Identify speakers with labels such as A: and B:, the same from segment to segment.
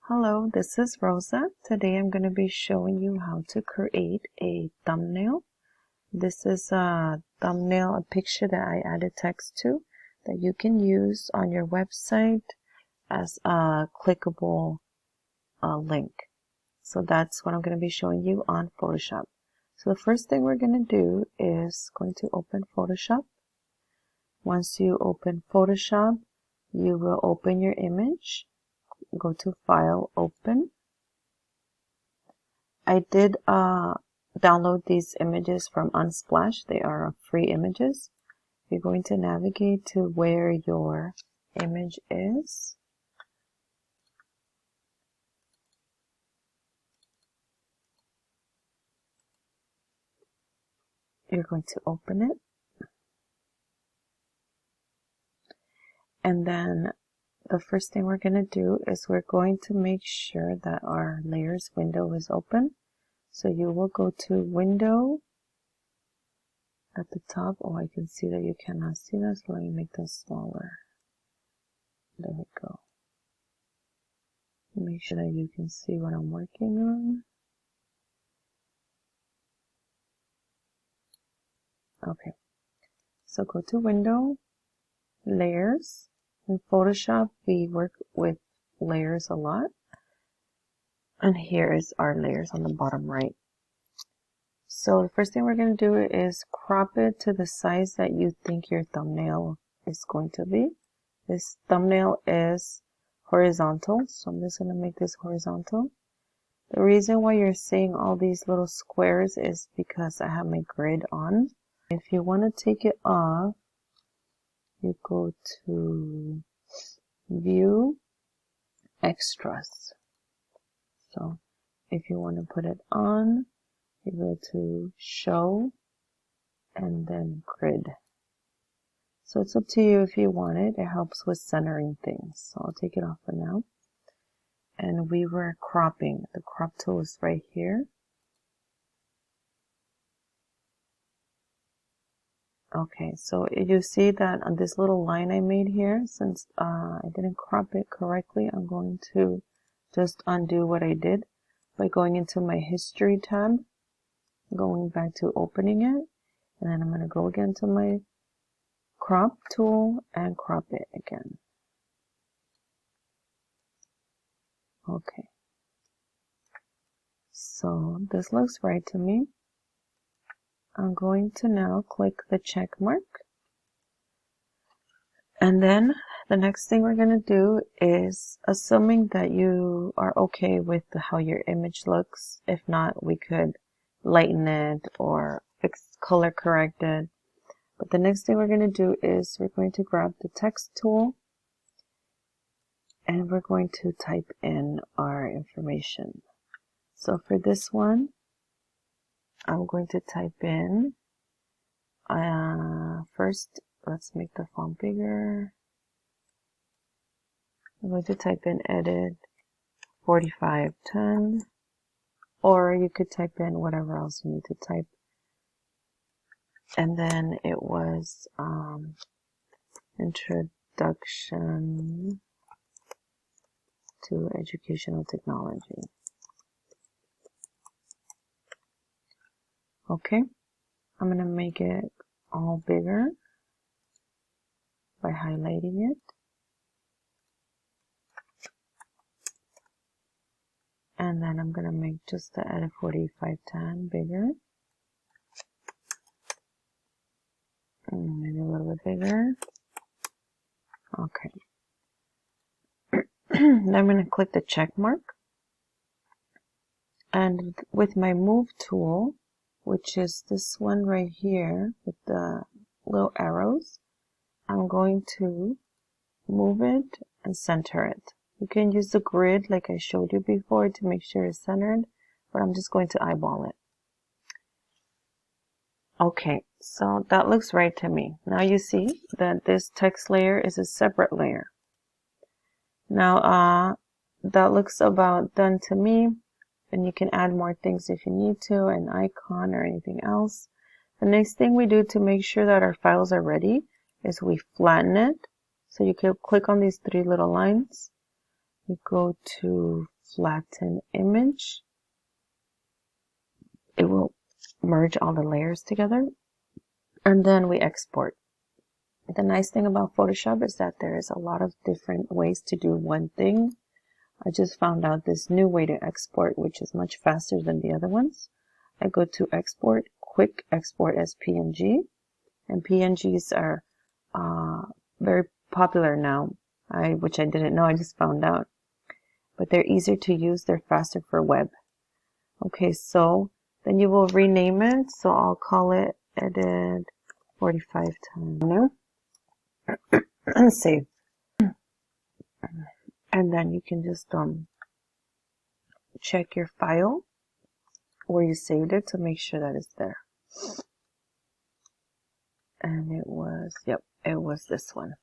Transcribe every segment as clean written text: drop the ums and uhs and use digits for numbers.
A: Hello, this is Rosa. Today I'm going to be showing you how to create a thumbnail. This is a thumbnail, a picture that I added text to that you can use on your website as a clickable link. So that's what I'm going to be showing you on Photoshop. So the first thing we're going to do is going to open Photoshop. Once you open Photoshop, you will open your image. Go to File, Open. I did download these images from Unsplash. They are free images. You're going to navigate to where your image is. You're going to open it. And then the first thing we're going to do is we're going to make sure that our layers window is open. So you will go to Window at the top. Oh, I can see that you cannot see this. Let me make this smaller. There we go. Make sure that you can see what I'm working on. Okay. So go to Window, Layers. In Photoshop, we work with layers a lot. And here is our layers on the bottom right. So the first thing we're going to do is crop it to the size that you think your thumbnail is going to be. This thumbnail is horizontal, so I'm just going to make this horizontal. The reason why you're seeing all these little squares is because I have my grid on. If you want to take it off, you go to View, Extras. So if you want to put it on, you go to Show and then Grid. So it's up to you if you want it. It helps with centering things. So I'll take it off for now. And we were cropping. The crop tool is right here. Okay, so you see that on this little line I made here, since I didn't crop it correctly, I'm going to just undo what I did by going into my History tab, going back to opening it, and then I'm going to go again to my crop tool and crop it again. Okay, so this looks right to me. I'm going to now click the check mark. And then the next thing we're going to do is, assuming that you are okay with how your image looks, if not, we could lighten it or color correct it. But the next thing we're going to do is we're going to grab the text tool and we're going to type in our information. So for this one, I'm going to type in, first, let's make the font bigger. I'm going to type in edit 4510, or you could type in whatever else you need to type. And then it was Introduction to Educational Technology. Okay, I'm going to make it all bigger by highlighting it. And then I'm going to make just the edit 4510 bigger. Maybe a little bit bigger. Okay. Then I'm going to click the check mark. And with my move tool, which is this one right here with the little arrows, I'm going to move it and center it. You can use the grid like I showed you before to make sure it's centered, but I'm just going to eyeball it. Okay, so that looks right to me. Now you see that this text layer is a separate layer. Now that looks about done to me, and you can add more things if you need to, an icon or anything else. The next thing we do to make sure that our files are ready is we flatten it. So you can click on these three little lines. You go to flatten image, it will merge all the layers together, and then we export. The nice thing about Photoshop is that there is a lot of different ways to do one thing. I just found out this new way to export, which is much faster than the other ones. I go to export, quick export as PNG, and PNGs are very popular now, which I didn't know, I just found out. But they're easier to use, they're faster for web. Okay, so then you will rename it, so I'll call it edit 45 times. And save. And then you can just check your file where you saved it to make sure that it's there. And it was, yep, it was this one.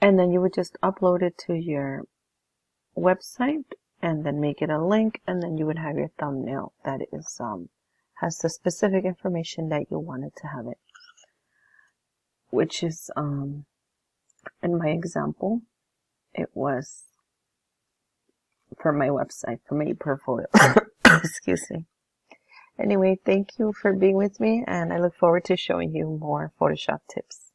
A: And then you would just upload it to your website and then make it a link, and then you would have your thumbnail that is has the specific information that you wanted to have it, which is in my example, it was for my website, for my portfolio. Excuse me. Anyway, thank you for being with me, and I look forward to showing you more Photoshop tips.